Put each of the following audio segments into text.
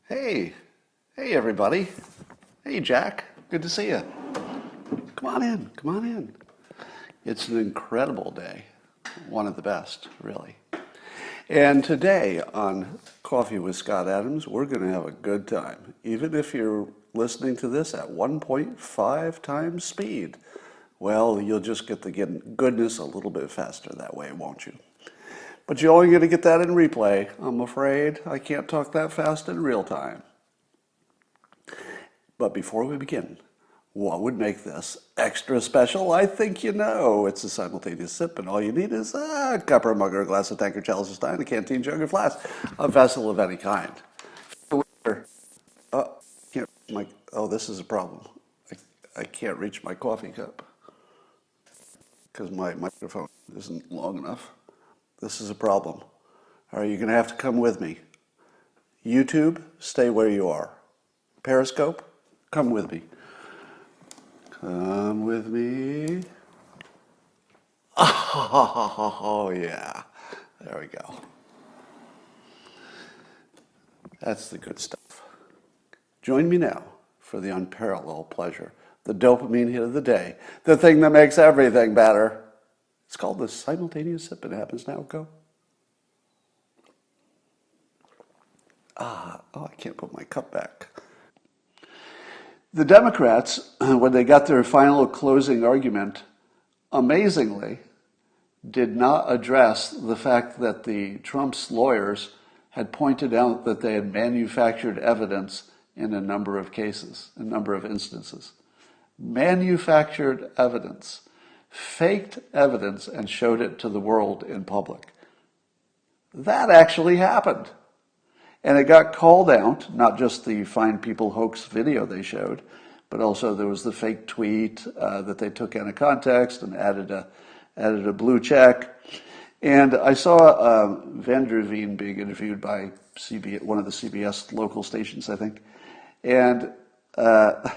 Hey, hey everybody. Hey Jack, good to see you. Come on in, come on in. It's an incredible day, one of the best, really. And today on Coffee with Scott Adams, we're going to have a good time, even if you're listening to this at 1.5 times speed. Well, you'll just get the goodness a little bit faster that way, won't you? But you're only going to get that in replay. I'm afraid I can't talk that fast in real time. But before we begin, what would make this extra special? I think you know. It's a simultaneous sip, and all you need is a cup or a mug or a glass, a tankard, chalice, a stein, a canteen, jug, or flask, a vessel of any kind. This is a problem. I can't reach my coffee cup because my microphone isn't long enough. This is a problem. All right, you're going to have to come with me. YouTube, stay where you are. Periscope, come with me. Come with me. Oh, yeah. There we go. That's the good stuff. Join me now for the unparalleled pleasure, the dopamine hit of the day, the thing that makes everything better. It's called the simultaneous sip. It happens now. Go. I can't put my cup back. The Democrats, when they got their final closing argument, amazingly did not address the fact that the Trump's lawyers had pointed out that they had manufactured evidence in a number of cases, a number of instances. Manufactured evidence, faked evidence, and showed it to the world in public. That actually happened. And it got called out, not just the Fine People Hoax video they showed, but also there was the fake tweet that they took out of context and added a blue check. And I saw Van der Veen being interviewed by one of the CBS local stations, I think. And, I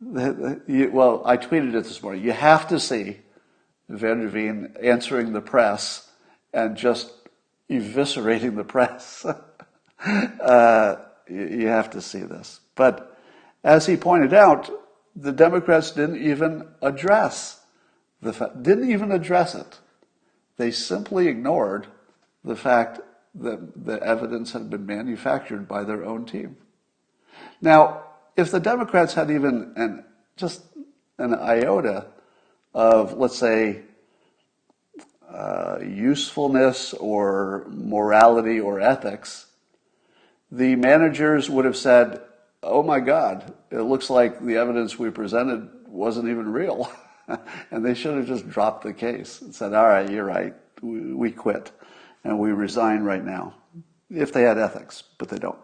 tweeted it this morning. You have to see Van der Veen answering the press and just eviscerating the press. You have to see this. But as he pointed out, the Democrats didn't even address it. They simply ignored the fact that the evidence had been manufactured by their own team. Now, if the Democrats had even just an iota of, let's say, usefulness or morality or ethics, the managers would have said, oh my God, it looks like the evidence we presented wasn't even real. And they should have just dropped the case and said, all right, you're right, we quit and we resign right now, if they had ethics, but they don't.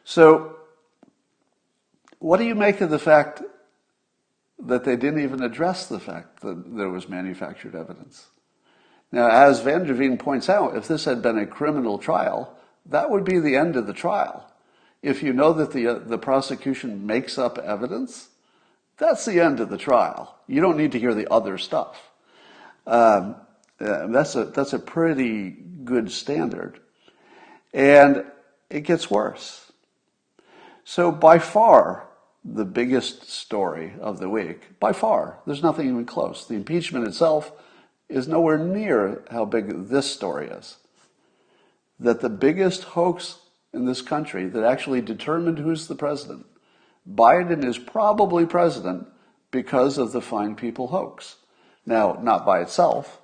So what do you make of the fact that they didn't even address the fact that there was manufactured evidence? Now, as Van der Veen points out, if this had been a criminal trial, that would be the end of the trial. If you know that the prosecution makes up evidence, that's the end of the trial. You don't need to hear the other stuff. That's a pretty good standard. And it gets worse. So by far, the biggest story of the week, by far, there's nothing even close. The impeachment itself is nowhere near how big this story is. That the biggest hoax in this country that actually determined who's the president, Biden is probably president because of the Fine People hoax. Now, not by itself,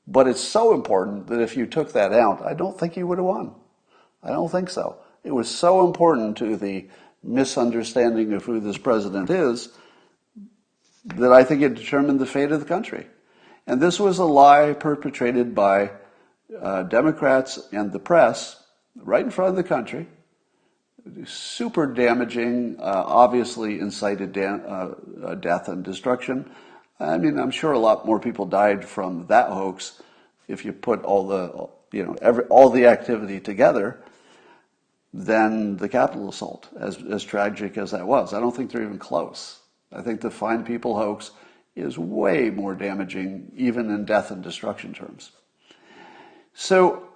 but it's so important that if you took that out, I don't think he would have won. I don't think so. It was so important to the misunderstanding of who this president is that I think it determined the fate of the country. And this was a lie perpetrated by Democrats and the press right in front of the country. Super damaging, obviously incited death and destruction. I mean, I'm sure a lot more people died from that hoax if you put all the activity together. than the Capitol assault, as tragic as that was. I don't think they're even close. I think the Fine People hoax is way more damaging, even in death and destruction terms. So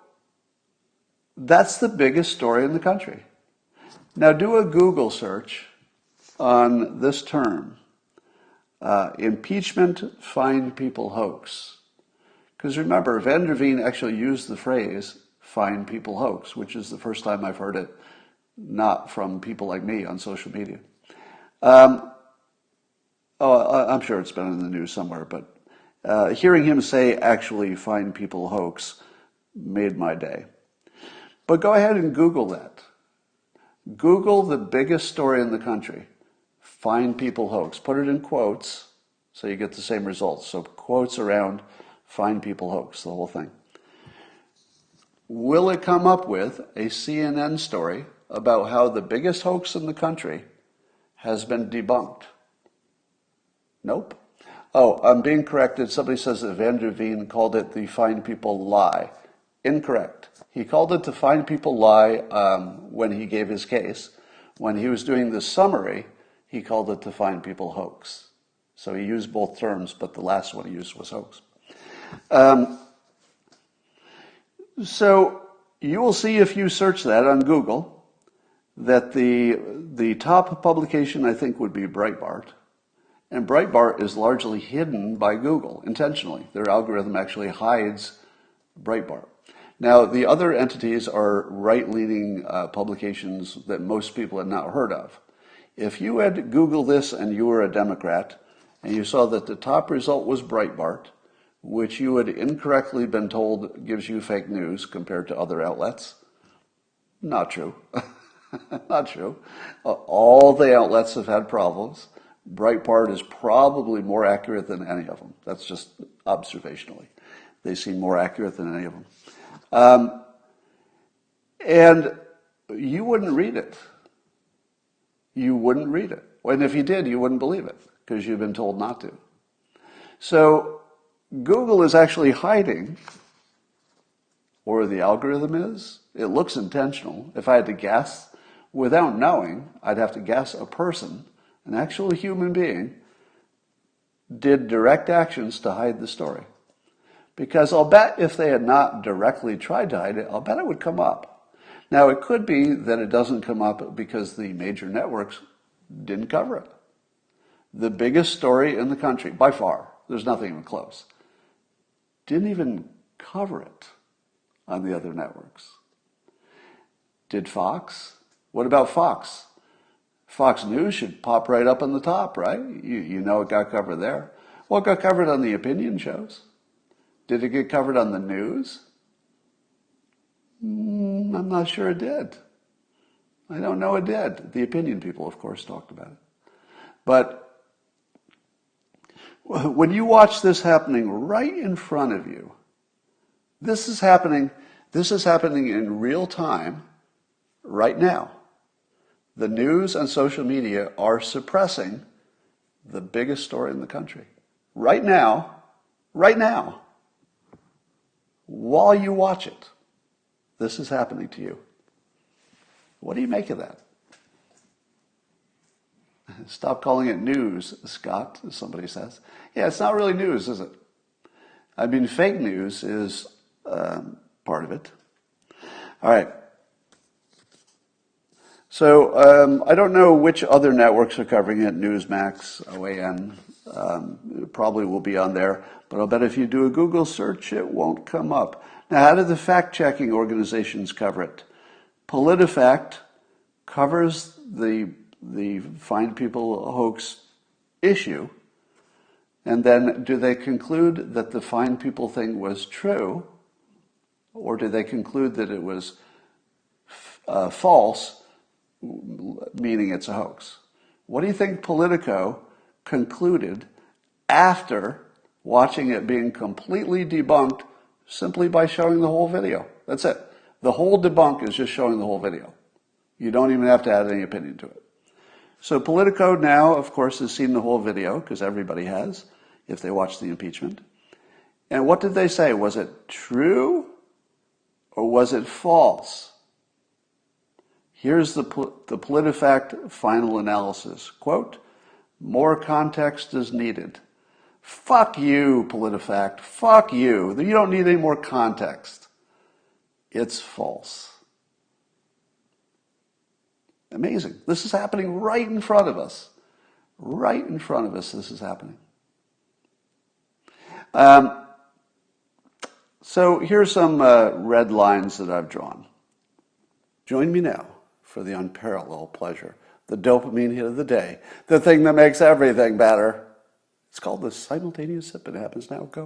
that's the biggest story in the country. Now do a Google search on this term, impeachment Fine People hoax. Because remember, Van der Veen actually used the phrase Fine People hoax, which is the first time I've heard it, not from people like me on social media. I'm sure it's been in the news somewhere, but hearing him say actually Fine People hoax made my day. But go ahead and Google that. Google the biggest story in the country, Fine People hoax. Put it in quotes so you get the same results. So quotes around Fine People hoax, the whole thing. Will it come up with a CNN story about how the biggest hoax in the country has been debunked? Nope. Oh, I'm being corrected. Somebody says that Van der Veen called it the Fine People lie. Incorrect. He called it the Fine People lie when he gave his case. When he was doing the summary, he called it the Fine People hoax. So he used both terms, but the last one he used was hoax. So you will see if you search that on Google that the top publication I think would be Breitbart. And Breitbart is largely hidden by Google intentionally. Their algorithm actually hides Breitbart. Now, the other entities are right-leaning publications that most people had not heard of. If you had Googled this and you were a Democrat and you saw that the top result was Breitbart, which you had incorrectly been told gives you fake news compared to other outlets, not true. Not true. All the outlets have had problems. Breitbart is probably more accurate than any of them. That's just observationally. They seem more accurate than any of them. And you wouldn't read it. You wouldn't read it. And if you did, you wouldn't believe it because you've been told not to. So Google is actually hiding, or the algorithm is. It looks intentional. If I had to guess, without knowing, I'd have to guess a person, an actual human being, did direct actions to hide the story. Because I'll bet if they had not directly tried to hide it, I'll bet it would come up. Now, it could be that it doesn't come up because the major networks didn't cover it. The biggest story in the country, by far, there's nothing even close, didn't even cover it on the other networks. Did Fox? What about Fox? Fox News should pop right up on the top, right? You know it got covered there. Well, it got covered on the opinion shows. Did it get covered on the news? I'm not sure it did. I don't know it did. The opinion people, of course, talked about it. But when you watch this happening right in front of you, this is happening in real time right now. The news and social media are suppressing the biggest story in the country. Right now, while you watch it, this is happening to you. What do you make of that? Stop calling it news, Scott, as somebody says. Yeah, it's not really news, is it? I mean, fake news is part of it. All right. So I don't know which other networks are covering it. Newsmax, OAN, probably will be on there. But I'll bet if you do a Google search, it won't come up. Now, how do the fact-checking organizations cover it? PolitiFact covers the Fine People hoax issue. And then do they conclude that the Fine People thing was true? Or do they conclude that it was false, meaning it's a hoax? What do you think Politico concluded after watching it being completely debunked simply by showing the whole video? That's it. The whole debunk is just showing the whole video. You don't even have to add any opinion to it. So Politico now, of course, has seen the whole video, because everybody has, if they watch the impeachment. And what did they say? Was it true or was it false? Here's the PolitiFact final analysis. Quote, more context is needed. Fuck you, PolitiFact. Fuck you. You don't need any more context. It's false. Amazing. This is happening right in front of us. Right in front of us, this is happening. So here's some red lines that I've drawn. Join me now for the unparalleled pleasure, the dopamine hit of the day, the thing that makes everything better. It's called the simultaneous sip. It happens now. Go.